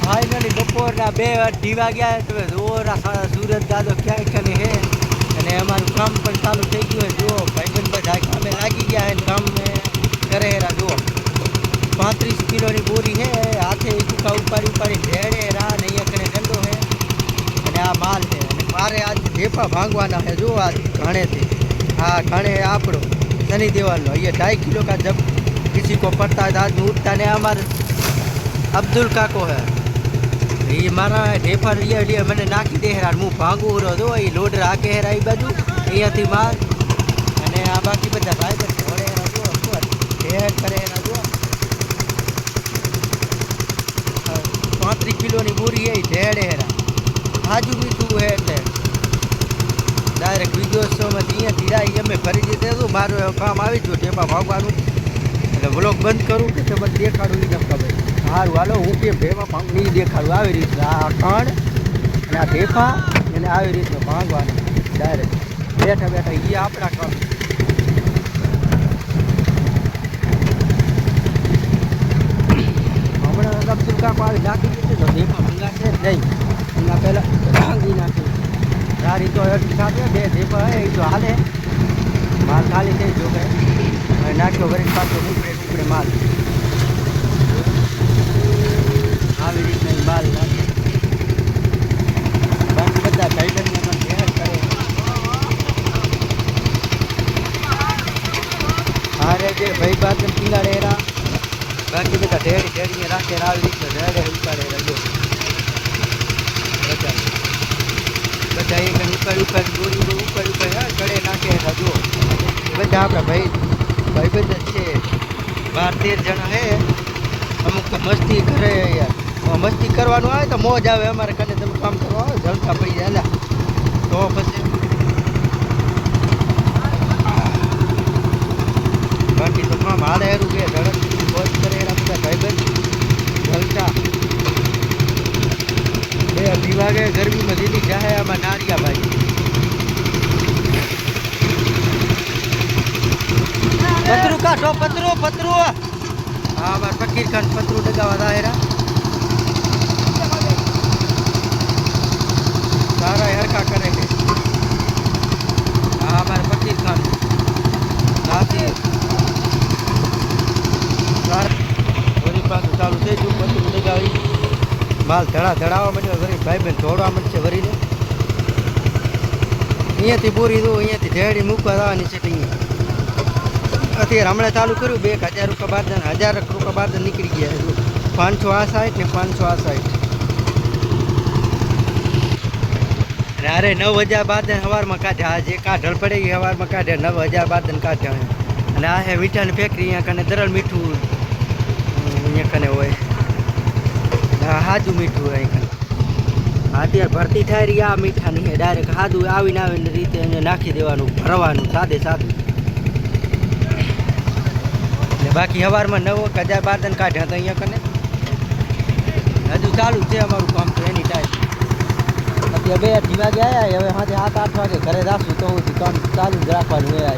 Finally બપોરના 2:30 વાગ્યા. તમે જોરા સારા સુરત દાદો ક્યાંય કને હે અને અમારું કામ પણ ચાલુ થઈ ગયું છે. જુઓ ભાઈબંધ બધા કામે લાગી ગયા છે, કામ કરે હેરા. જુઓ 35 કિલોની બોરી છે, હાથે ચૂકા ઉપાડી ઢેડે રા ને અહીંયા કને ગંડો છે અને આ માલ છે. અને મારે આજ ઢેપા ભાંગવાના છે. જુઓ આજ ઘાણેથી, હા ઘાણે આપણો શનિ દેવાલનો ये 2.5 किलो का जब किसी को पड़ता है आज उठता ने हमारे अब्दुल काको है ये मारा ढेफा लिए मैंने नाखी दे હેરા. હું ભાંગું રહ્યો જો એ લોડ રાખે હેરા એ બાજુ અહીંયાથી માલ અને આ બાકી બધા ભાઈ બસ ઘોડે હેરા. જો ઢેર કરે હેરા. જો 35 કિલોની બોરી એ ઢેડે હેરા. હાજુ મીઠું હે એટલે ડાયરેક્ટ વિડીયોમાં અહીંયાથી અમે ફરી દીધે હતું. મારું એવું કામ આવી ગયું ઢેપા ભાગવાનું એટલે વ્લોગ બંધ કરું કે તમને દેખાડું એ નક્કા ભાઈ. સારું હાલો હું કેમ ઢેપા ભાંગ નહીં દેખાડું. આવી રીતનું આ ખંડ અને આ ઢેપા એને આવી રીતનું ભાંગવાનું ડાયરેક્ટ બેઠા બેઠા એ આપણા કામ. હમણાં અબ્દુલ કાકો આવી નાખી દીધું તો ઢેપા ભંગાશે નહીં. એના પહેલાં ભાંગી નાખ્યું. સારી તો એટલી સાથે 2 ઢેપા હે એ તો હાલે. માલ ખાલી થઈ ગયો કે હવે નાખ્યો વળી પાછો ઉપડે માલ આવી રીતના માલ નાખે. બાકી બધા ભાઈબંધને પણ મહેનત કરે. હારે જે ભાઈ બાદ પીલાડે એરા બાકી બધા ઢેડીને રાખે આવી રીતના ઢેડે ઉપાડે જો બધા એક ઉપાડ ચડે નાખે એરા. જો બધા આપણા ભાઈબંધ જ છે. 12-13 જણા હે. અમુક તો મસ્તી કરે યાર. મસ્તી કરવાનું આવે તો મોજ આવે. અમારે કને તમે કામ કરવા આવે જલકા પડી જાય તો પછી બાકી તો કામ હાલે હેરું કે ઝડપ મોજ કરે એના બધા ભાઈબંધ જલકા 2 વાગે ગરમીમાં દીધી જાય આમાં નારિયા ભાઈ. પતરું કાઢો પતરું હા અમારે ફકીર ખાન પતરું ડગાવા દાયરા સારા હરકા કરે છે. હા અમારે ફકીર ખાન નાથી ઓરી પાછું ચાલુ થઈ ગયું. પતરું ડગાવી માલ ધડાવવા માંડ્યો. વરી ભાઈબંધ દોડવા માંડશે વરીને. અહીંયાથી બોરી દો અહીંયાથી ઢેડી મૂકવા જવાની છે. અહીંયા અત્યારે હમણાં ચાલુ કર્યું 1000 રૂપિયા બારદાન 1000 રૂપિયા બારદાન નીકળી ગયા. 500 આ સાઈડ ને 500 આ સાઈડ. અને અરે 9000 બારદાન સવારમાં કાઢ્યા. જે કાઢળ પડે એ સવારમાં કાઢ્યા 9000 બારદાન કાઢ્યા. અને આ હે મીઠાની ફેક્ટરી. અહીંયા કને દરલ મીઠું અહીંયા કને હોય. હાજુ મીઠું હોય અહીં કને. અત્યારે ભરતી થાય રહી આ મીઠાની હે. ડાયરેક્ટ સાદું આવીને રીતે એને નાખી દેવાનું ભરવાનું સાદે સાદું. બાકી સવારમાં 9000 બારદાન કાઢ્યા હતા અહીંયા કને. હજુ ચાલુ છે અમારું કામ તો એની ટાઈમ. અત્યારે 2-2:30 વાગે આવ્યા. હવે સાંજે 7-8 વાગે ઘરે જાશું તો કામ ચાલુ જ રાખવાનું હોય.